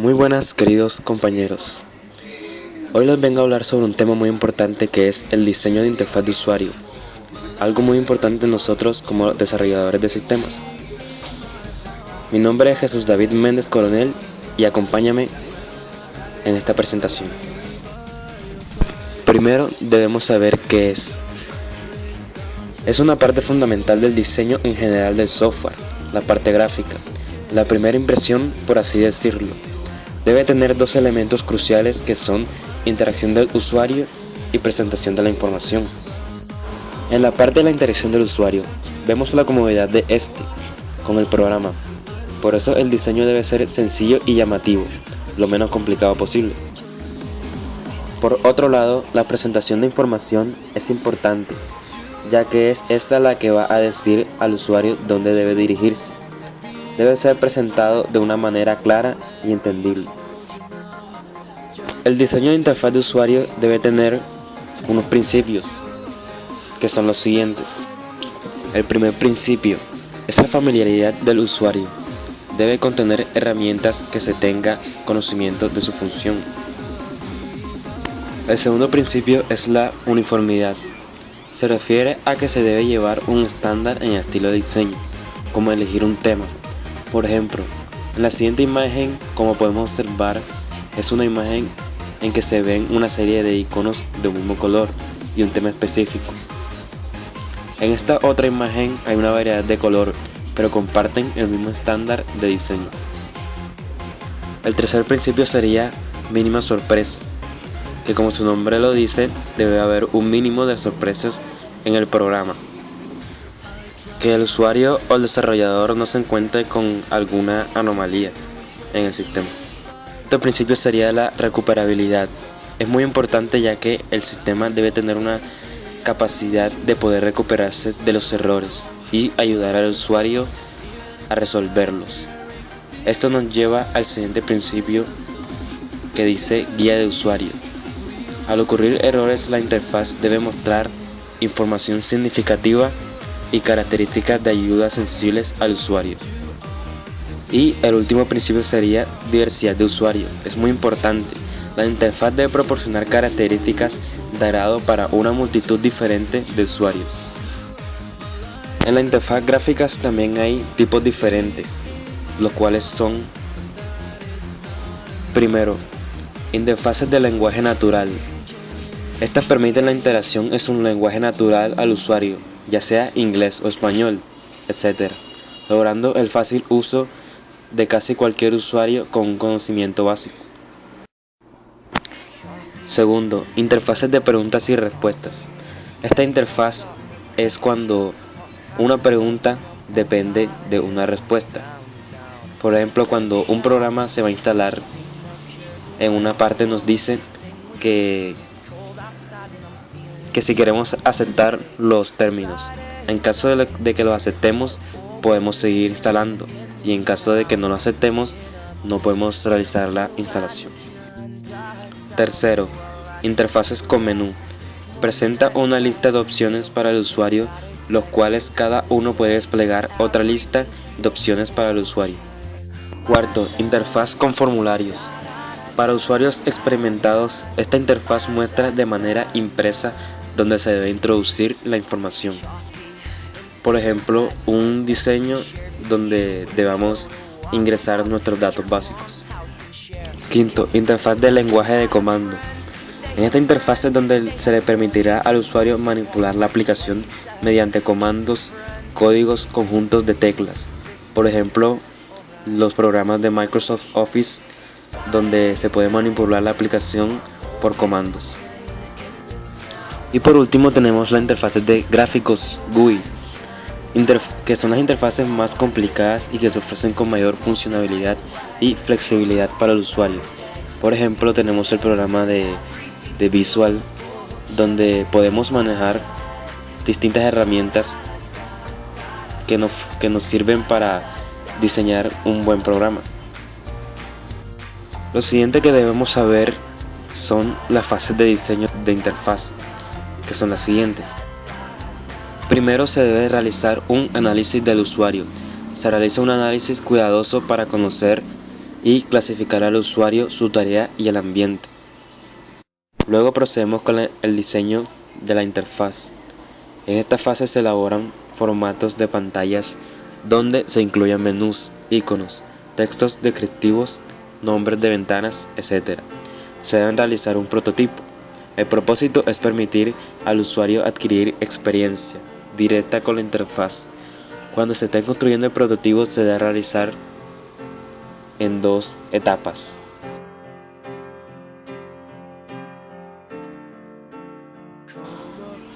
Muy buenas, queridos compañeros. Hoy les vengo a hablar sobre un tema muy importante que es el diseño de interfaz de usuario, algo muy importante nosotros como desarrolladores de sistemas. Mi nombre es Jesús David Méndez Coronel y acompáñame en esta presentación. Primero debemos saber qué es. Es una parte fundamental del diseño en general del software, la parte gráfica, la primera impresión, por así decirlo. Debe tener dos elementos cruciales que son interacción del usuario y presentación de la información. En la parte de la interacción del usuario, vemos la comodidad de este con el programa. Por eso el diseño debe ser sencillo y llamativo, lo menos complicado posible. Por otro lado, la presentación de información es importante, ya que es esta la que va a decir al usuario dónde debe dirigirse. Debe ser presentado de una manera clara y entendible. El diseño de interfaz de usuario debe tener unos principios, que son los siguientes. El primer principio es la familiaridad del usuario. Debe contener herramientas que se tenga conocimiento de su función. El segundo principio es la uniformidad. Se refiere a que se debe llevar un estándar en el estilo de diseño, como elegir un tema. Por ejemplo, en la siguiente imagen, como podemos observar, es una imagen en que se ven una serie de iconos de un mismo color y un tema específico. En esta otra imagen hay una variedad de color, pero comparten el mismo estándar de diseño. El tercer principio sería mínima sorpresa, que como su nombre lo dice, debe haber un mínimo de sorpresas en el programa. Que el usuario o el desarrollador no se encuentre con alguna anomalía en el sistema. Otro principio sería la recuperabilidad. Es muy importante ya que el sistema debe tener una capacidad de poder recuperarse de los errores y ayudar al usuario a resolverlos. Esto nos lleva al siguiente principio que dice guía de usuario. Al ocurrir errores, la interfaz debe mostrar información significativa y características de ayuda sensibles al usuario. Y el último principio sería diversidad de usuario. Es muy importante. La interfaz debe proporcionar características de agrado para una multitud diferente de usuarios. En la interfaz gráfica también hay tipos diferentes, los cuales son: primero, interfaces de lenguaje natural. Estas permiten la interacción en un lenguaje natural al usuario, ya sea inglés o español, etc., logrando el fácil uso de casi cualquier usuario con un conocimiento básico. Segundo, interfaces de preguntas y respuestas. Esta interfaz es cuando una pregunta depende de una respuesta. Por ejemplo, cuando un programa se va a instalar, en una parte nos dice que si queremos aceptar los términos. En caso de que lo aceptemos, podemos seguir instalando, y en caso de que no lo aceptemos, no podemos realizar la instalación. Tercero, interfaces con menú. Presenta una lista de opciones para el usuario, los cuales cada uno puede desplegar otra lista de opciones para el usuario. Cuarto, interfaz con formularios. Para usuarios experimentados, esta interfaz muestra de manera impresa donde se debe introducir la información. Por ejemplo, un diseño donde debamos ingresar nuestros datos básicos. Quinto, interfaz de lenguaje de comando. En esta interfaz es donde se le permitirá al usuario manipular la aplicación mediante comandos, códigos, conjuntos de teclas. Por ejemplo, los programas de Microsoft Office, donde se puede manipular la aplicación por comandos. Y por último tenemos la interfaz de gráficos GUI, que son las interfaces más complicadas y que se ofrecen con mayor funcionalidad y flexibilidad para el usuario. Por ejemplo, tenemos el programa de Visual, donde podemos manejar distintas herramientas que nos sirven para diseñar un buen programa. Lo siguiente que debemos saber son las fases de diseño de interfaz, que son las siguientes. Primero se debe realizar un análisis del usuario. Se realiza un análisis cuidadoso para conocer y clasificar al usuario, su tarea y el ambiente. Luego procedemos con el diseño de la interfaz. En esta fase se elaboran formatos de pantallas donde se incluyen menús, iconos, textos descriptivos, nombres de ventanas, etc. Se debe realizar un prototipo. El propósito es permitir al usuario adquirir experiencia directa con la interfaz. Cuando se esté construyendo el prototipo se debe realizar en 2 etapas.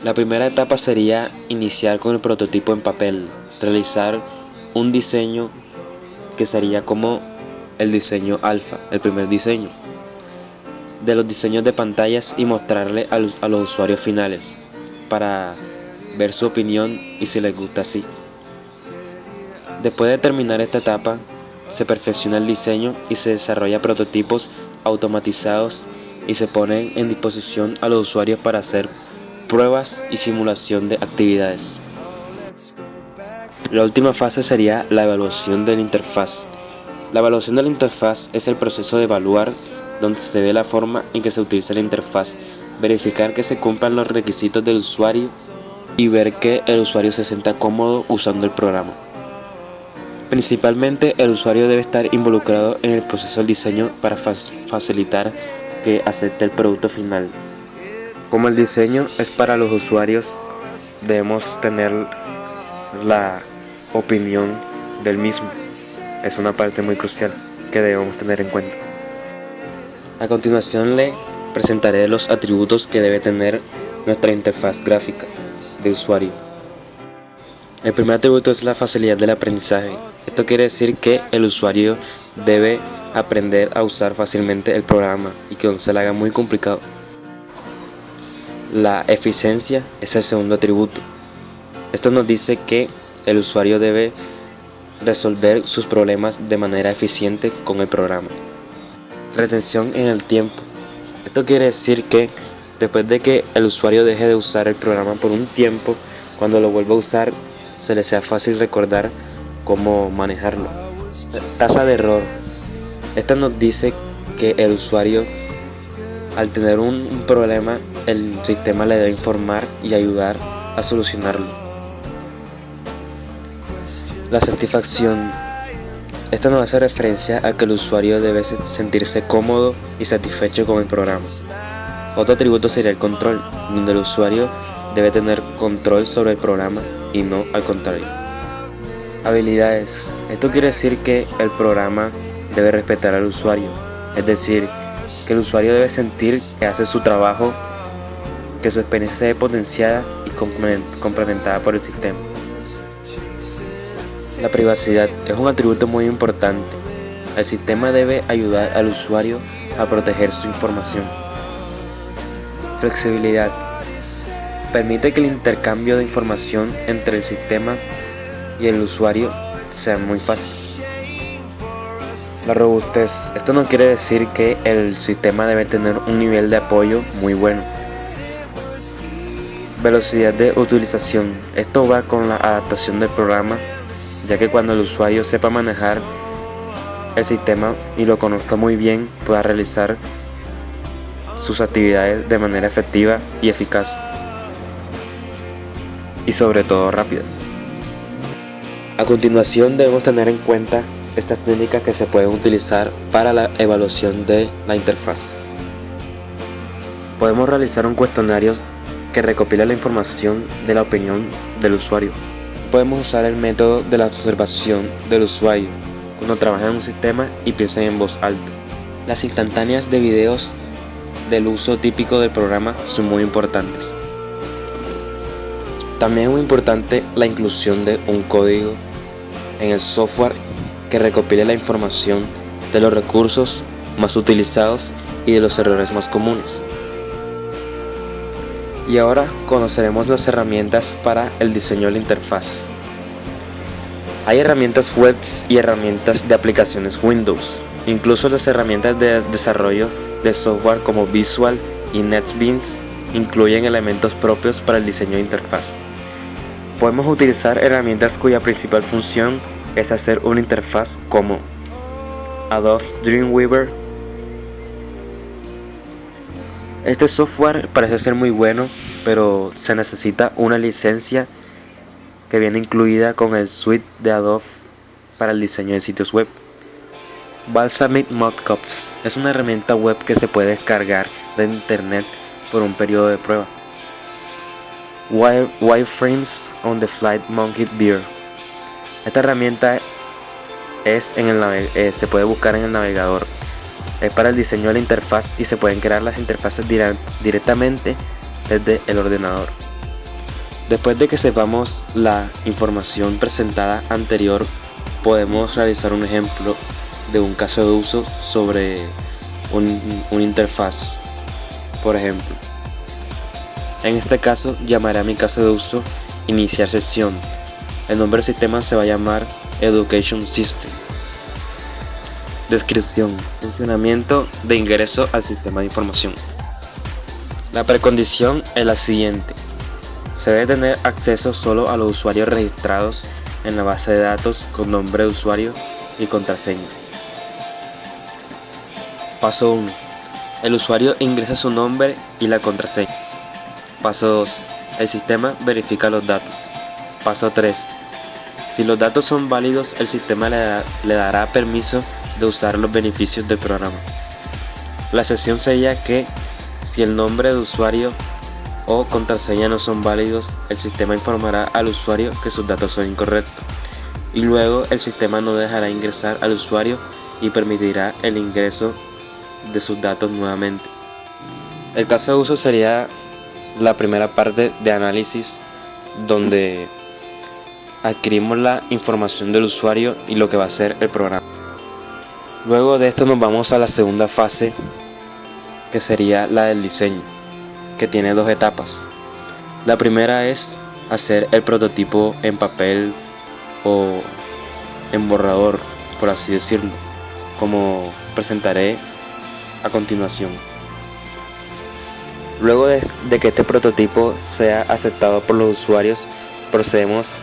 La primera etapa sería iniciar con el prototipo en papel, realizar un diseño que sería como el diseño alfa, el primer diseño de los diseños de pantallas y mostrarle a los usuarios finales para ver su opinión y si les gusta así. Después de terminar esta etapa, se perfecciona el diseño y se desarrolla prototipos automatizados y se ponen en disposición a los usuarios para hacer pruebas y simulación de actividades. La última fase sería la evaluación de la interfaz. La evaluación de la interfaz es el proceso de evaluar donde se ve la forma en que se utiliza la interfaz, verificar que se cumplan los requisitos del usuario y ver que el usuario se sienta cómodo usando el programa. Principalmente el usuario debe estar involucrado en el proceso del diseño para facilitar que acepte el producto final. Como el diseño es para los usuarios, debemos tener la opinión del mismo. Es una parte muy crucial que debemos tener en cuenta. A continuación le presentaré los atributos que debe tener nuestra interfaz gráfica de usuario. El primer atributo es la facilidad del aprendizaje. Esto quiere decir que el usuario debe aprender a usar fácilmente el programa y que no se le haga muy complicado. La eficiencia es el segundo atributo. Esto nos dice que el usuario debe resolver sus problemas de manera eficiente con el programa. Retención en el tiempo. Esto quiere decir que después de que el usuario deje de usar el programa por un tiempo, cuando lo vuelva a usar se le sea fácil recordar cómo manejarlo. Tasa de error. Esta nos dice que el usuario, al tener un problema, el sistema le debe informar y ayudar a solucionarlo. La satisfacción. Esta nos hace referencia a que el usuario debe sentirse cómodo y satisfecho con el programa. Otro atributo sería el control, donde el usuario debe tener control sobre el programa y no al contrario. Habilidades. Esto quiere decir que el programa debe respetar al usuario, es decir, que el usuario debe sentir que hace su trabajo, que su experiencia se ve potenciada y complementada por el sistema. La privacidad es un atributo muy importante. El sistema debe ayudar al usuario a proteger su información. Flexibilidad. Permite que el intercambio de información entre el sistema y el usuario sea muy fácil. La robustez. Esto no quiere decir que el sistema debe tener un nivel de apoyo muy bueno. Velocidad de utilización. Esto va con la adaptación del programa, ya que cuando el usuario sepa manejar el sistema y lo conozca muy bien, pueda realizar sus actividades de manera efectiva y eficaz, y sobre todo rápidas. A continuación debemos tener en cuenta estas técnicas que se pueden utilizar para la evaluación de la interfaz. Podemos realizar un cuestionario que recopila la información de la opinión del usuario. Podemos usar el método de la observación del usuario cuando trabaja en un sistema y piensa en voz alta. Las instantáneas de videos del uso típico del programa son muy importantes. También es muy importante la inclusión de un código en el software que recopile la información de los recursos más utilizados y de los errores más comunes. Y ahora conoceremos las herramientas para el diseño de la interfaz. Hay herramientas web y herramientas de aplicaciones Windows. Incluso las herramientas de desarrollo de software como Visual y NetBeans incluyen elementos propios para el diseño de interfaz. Podemos utilizar herramientas cuya principal función es hacer una interfaz cómoda. Adobe Dreamweaver. Este software parece ser muy bueno, pero se necesita una licencia que viene incluida con el suite de Adobe para el diseño de sitios web. Balsamiq Mockups es una herramienta web que se puede descargar de internet por un periodo de prueba. Wireframes on the Flight Monkey Bear. Esta herramienta se puede buscar en el navegador. Es para el diseño de la interfaz y se pueden crear las interfaces directamente desde el ordenador. Después de que sepamos la información presentada anterior, podemos realizar un ejemplo de un caso de uso sobre una interfaz. Por ejemplo, en este caso llamaré a mi caso de uso iniciar sesión. El nombre del sistema se va a llamar Education System. Descripción: funcionamiento de ingreso al sistema de información. La precondición es la siguiente: se debe tener acceso solo a los usuarios registrados en la base de datos con nombre de usuario y contraseña. Paso 1. El usuario ingresa su nombre y la contraseña. Paso 2. El sistema verifica los datos. Paso 3. Si los datos son válidos, el sistema le dará permiso de usar los beneficios del programa. La excepción sería que si el nombre de usuario o contraseña no son válidos, el sistema informará al usuario que sus datos son incorrectos y luego el sistema no dejará ingresar al usuario y permitirá el ingreso de sus datos nuevamente. El caso de uso sería la primera parte de análisis, donde adquirimos la información del usuario y lo que va a hacer el programa. Luego de esto nos vamos a la segunda fase, que sería la del diseño, que tiene dos etapas. La primera es hacer el prototipo en papel o en borrador, por así decirlo, como presentaré a continuación. Luego de que este prototipo sea aceptado por los usuarios, procedemos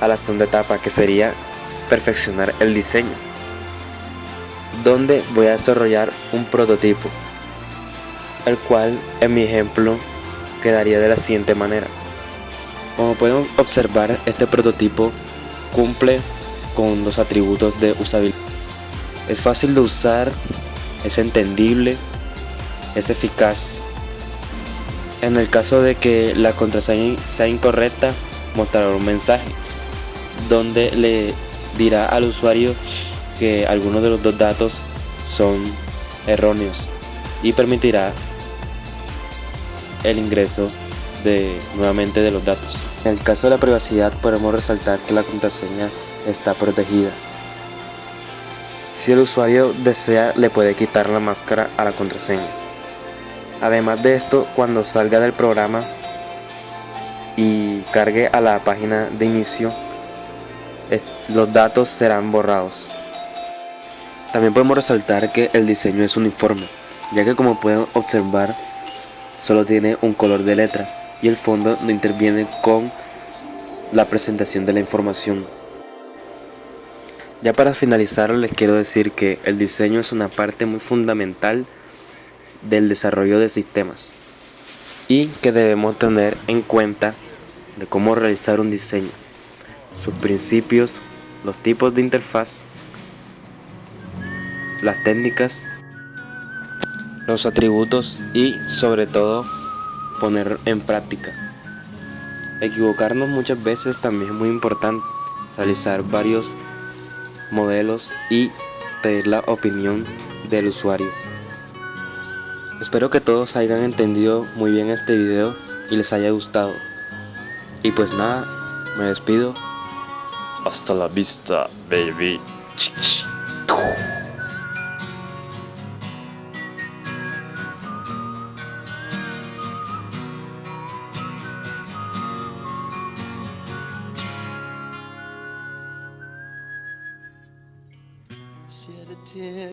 a la segunda etapa, que sería perfeccionar el diseño, donde voy a desarrollar un prototipo, el cual en mi ejemplo quedaría de la siguiente manera. Como pueden observar, este prototipo cumple con los atributos de usabilidad. Es fácil de usar, es entendible, es eficaz. En el caso de que la contraseña sea incorrecta, mostrará un mensaje donde le dirá al usuario que algunos de los dos datos son erróneos y permitirá el ingreso nuevamente de los datos. En el caso de la privacidad, podemos resaltar que la contraseña está protegida. Si el usuario desea, le puede quitar la máscara a la contraseña. Además de esto, cuando salga del programa y cargue a la página de inicio, los datos serán borrados. También podemos resaltar que el diseño es uniforme, ya que como pueden observar, solo tiene un color de letras y el fondo no interviene con la presentación de la información. Ya para finalizar, les quiero decir que el diseño es una parte muy fundamental del desarrollo de sistemas y que debemos tener en cuenta de cómo realizar un diseño, sus principios, los tipos de interfaz, las técnicas, los atributos y sobre todo poner en práctica. Equivocarnos muchas veces también es muy importante. Realizar varios modelos y pedir la opinión del usuario. Espero que todos hayan entendido muy bien este video y les haya gustado. Y pues nada, me despido. Hasta la vista, baby.